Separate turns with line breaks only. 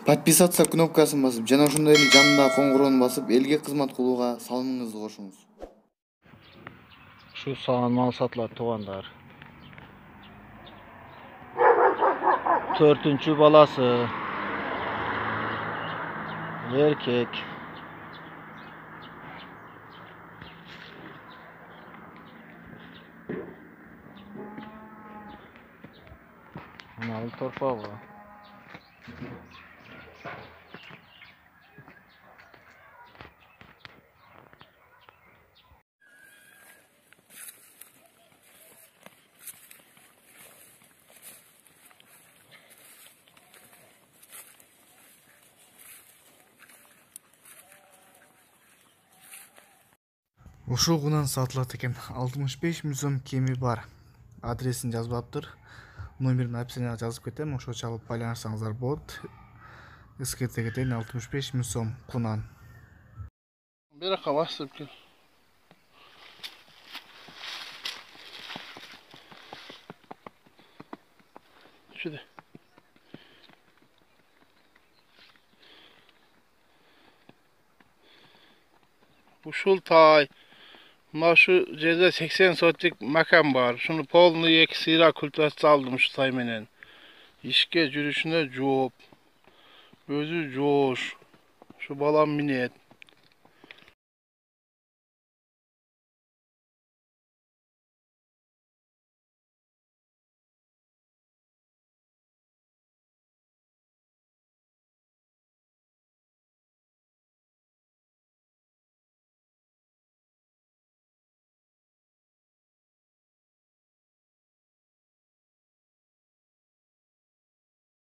Подписаться кнопкасын басып, жана ошондой эле жанындагы коңгуроону басып, элге кызмат кылууга салымыңызды кошуңуз.
Şu sağan mal satılır tuğanlar. 4. balası. Erkek. Analı torpağı var.
Ушул кунан сатылат экен. 65 000 сом кеми бар. Адресин жазбаптыр. Номерин описанияга жазып кетем. Ошо чалып байланышсаңыздар болот. Эскерте кетейин, 65 000 сом кунан.
Берака басып кел. Şurada. Ушул тай. Мына şu жерде 80 сотик макан бар. Шуну полный эки сыйра культивация алдым şu тай менен. Ишке жүрүшүнө жооп. Өзү жоош. Şu балам минет.